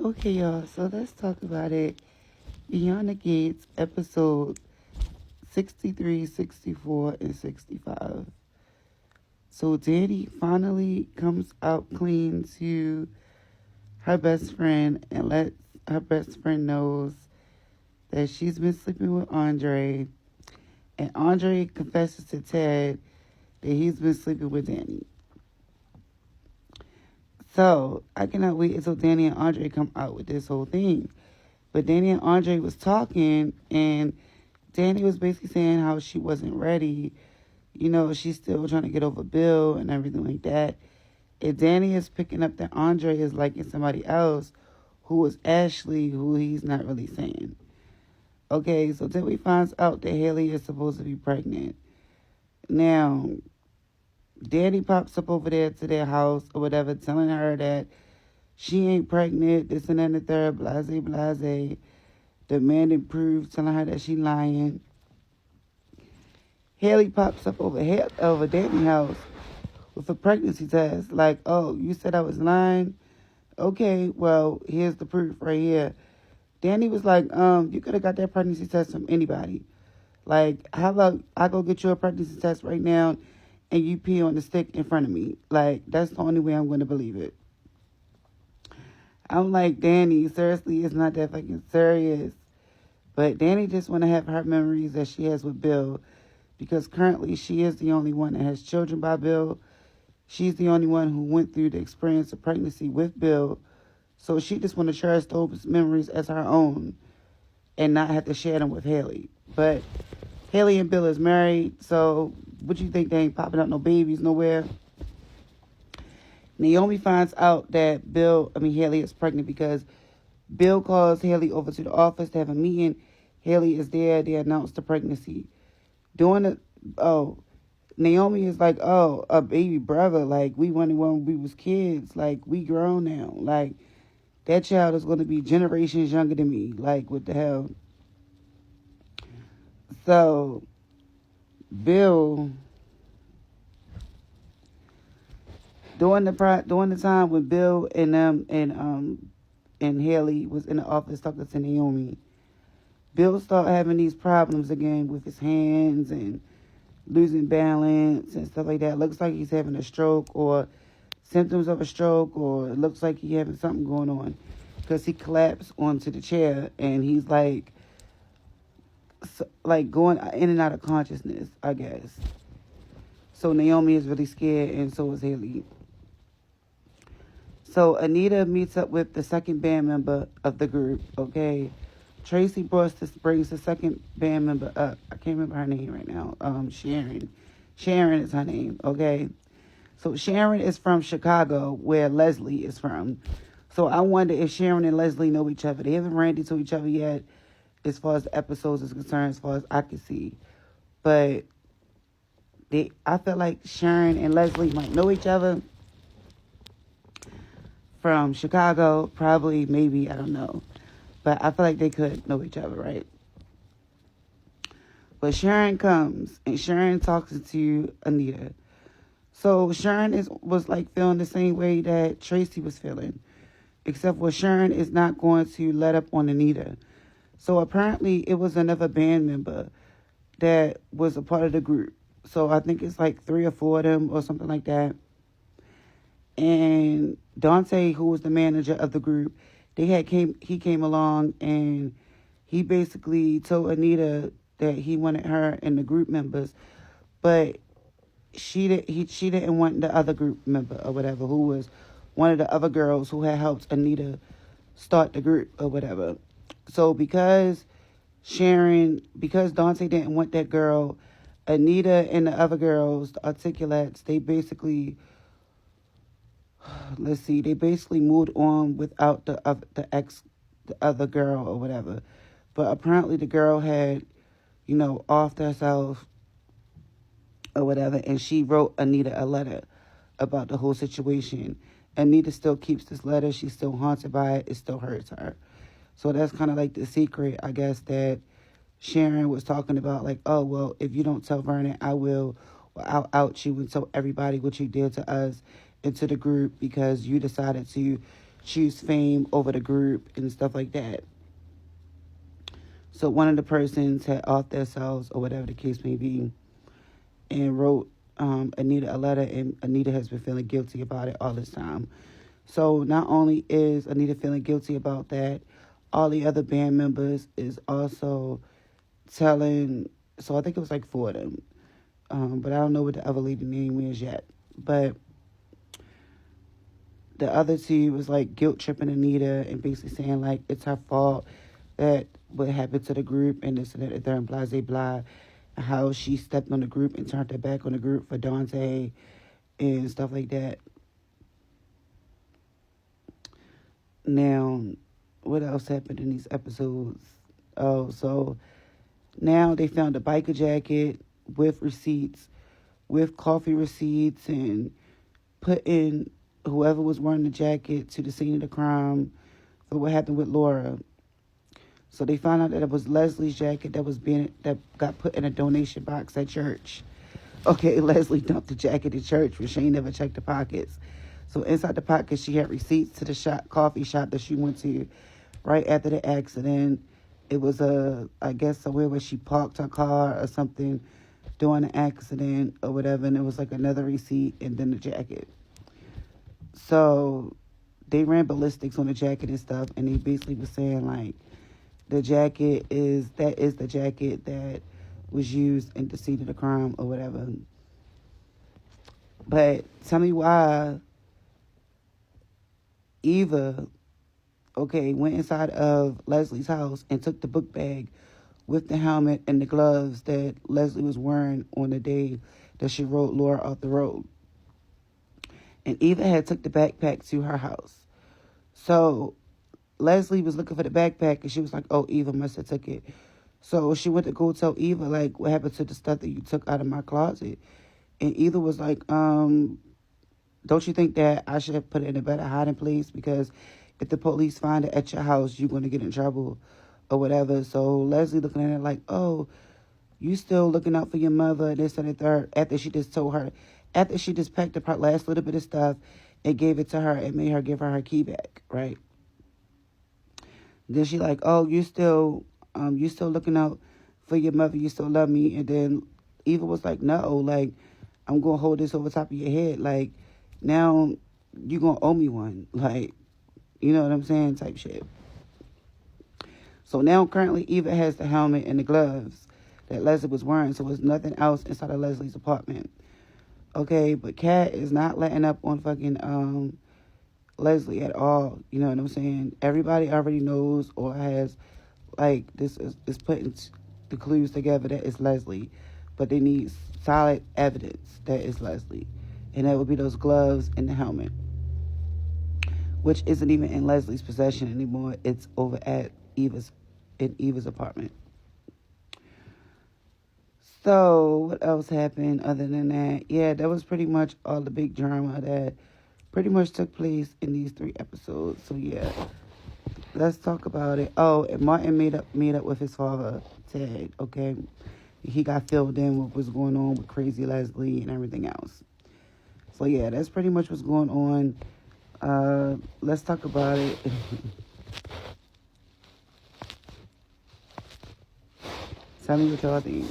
Okay, y'all, so let's talk about it. Beyond the Gates, episode 63, 64, and 65. So Danny finally comes out clean to her best friend and lets her best friend knows that she's been sleeping with Andre. And Andre confesses to Ted that he's been sleeping with Danny. So I cannot wait until Danny and Andre come out with this whole thing. But Danny and Andre was talking, and Danny was basically saying how she wasn't ready. You know, she's still trying to get over Bill and everything like that. And Danny is picking up that Andre is liking somebody else who was Ashley, who he's not really saying. Okay, so then we finds out that Haley is supposed to be pregnant. Now, Danny pops up over there to their house or whatever, telling her that she ain't pregnant, this and that and the third, blase, blase. Demanding proof, telling her that she lying. Haley pops up over Danny's house with a pregnancy test. Like, oh, you said I was lying? Okay, well, here's the proof right here. Danny was like, you could have got that pregnancy test from anybody. Like, how about I go get you a pregnancy test right now and you pee on the stick in front of me? Like, that's the only way I'm going to believe it. I'm like, Danny, seriously, it's not that fucking serious. But Danny just want to have her memories that she has with Bill because currently she is the only one that has children by Bill. She's the only one who went through the experience of pregnancy with Bill. So she just want to cherish those memories as her own and not have to share them with Haley. But Haley and Bill is married, so what you think, they ain't popping up no babies nowhere? Naomi finds out that Haley is pregnant because Bill calls Haley over to the office to have a meeting. Haley is there. They announce the pregnancy. Doing it, oh, Naomi is like, oh, a baby brother. Like, we wanted when we was kids. Like, we grown now. Like, that child is going to be generations younger than me. Like, what the hell? So, Bill, during the time when Bill and Haley was in the office talking to Naomi, Bill started having these problems again with his hands and losing balance and stuff like that. It looks like he's having a stroke or symptoms of a stroke, or it looks like he's having something going on because he collapsed onto the chair and he's like going in and out of consciousness, I guess. So Naomi is really scared, and so is Haley. So Anita meets up with the second band member of the group, okay? Tracy brings the second band member up. I can't remember her name right now. Sharon. Sharon is her name, okay? So Sharon is from Chicago, where Leslie is from. So I wonder if Sharon and Leslie know each other. They haven't ran into each other yet, as far as the episodes is concerned, as far as I can see. But I feel like Sharon and Leslie might know each other from Chicago, probably, maybe, I don't know. But I feel like they could know each other, right? But Sharon comes, and Sharon talks to Anita. So Sharon was like feeling the same way that Tracy was feeling, except for Sharon is not going to let up on Anita. So apparently it was another band member that was a part of the group. So I think it's like 3 or 4 of them or something like that. And Dante, who was the manager of the group, he came along and he basically told Anita that he wanted her and the group members, but she didn't want the other group member or whatever, who was one of the other girls who had helped Anita start the group or whatever. So because Dante didn't want that girl, Anita and the other girls, the articulates, they basically moved on without the other girl or whatever. But apparently the girl had, offed herself or whatever, and she wrote Anita a letter about the whole situation. Anita still keeps this letter. She's still haunted by it. It still hurts her. So that's kind of like the secret, I guess, that Sharon was talking about. Like, oh, well, if you don't tell Vernon, I will. Or I'll out you and tell everybody what you did to us and to the group because you decided to choose fame over the group and stuff like that. So one of the persons had off themselves or whatever the case may be and wrote Anita a letter, and Anita has been feeling guilty about it all this time. So not only is Anita feeling guilty about that, all the other band members is also telling, so I think it was like 4 of them, but I don't know what the other lady name is yet. But the other 2 was like guilt tripping Anita and basically saying like it's her fault that what happened to the group and this and that and third and blah, blah, blah. How she stepped on the group and turned her back on the group for Dante and stuff like that. Now, what else happened in these episodes? Oh, so now they found a biker jacket with receipts, with coffee receipts, and putting whoever was wearing the jacket to the scene of the crime for what happened with Laura. So they found out that it was Leslie's jacket that got put in a donation box at church. Okay, Leslie dumped the jacket at church, but she ain't never checked the pockets. So inside the pockets, she had receipts to the coffee shop that she went to right after the accident. It was I guess somewhere where she parked her car or something during the accident or whatever, and it was like another receipt and then the jacket. So they ran ballistics on the jacket and stuff, and they basically was saying like, the jacket is the jacket that was used in the scene of the crime or whatever. But tell me why Eva, went inside of Leslie's house and took the book bag with the helmet and the gloves that Leslie was wearing on the day that she rode Laura off the road. And Eva had took the backpack to her house. So Leslie was looking for the backpack, and she was like, oh, Eva must have took it. So she went to go tell Eva, like, what happened to the stuff that you took out of my closet? And Eva was like, don't you think that I should have put it in a better hiding place? Because if the police find it at your house, you're going to get in trouble or whatever. So Leslie looking at it like, oh, you still looking out for your mother, this and the third, after she just packed up her last little bit of stuff and gave it to her and made her give her key back, right? Then she like, oh, you still looking out for your mother, you still love me. And then Eva was like, no, like, I'm going to hold this over top of your head. Like, now you going to owe me one. Like, you know what I'm saying? Type shit. So now currently Eva has the helmet and the gloves that Leslie was wearing. So there's nothing else inside of Leslie's apartment. Okay, but Kat is not letting up on fucking Leslie at all. You know what I'm saying? Everybody already knows or has, like, this is putting the clues together that it's Leslie. But they need solid evidence that it's Leslie. And that would be those gloves and the helmet. Which isn't even in Leslie's possession anymore. It's over at Eva's apartment. So, what else happened other than that? Yeah, that was pretty much all the big drama that pretty much took place in these 3 episodes. So, yeah, let's talk about it. Oh, and Martin made up with his father, Ted, okay? He got filled in with what's going on with Crazy Leslie and everything else. So, yeah, that's pretty much what's going on. Let's talk about it. Tell me what y'all think.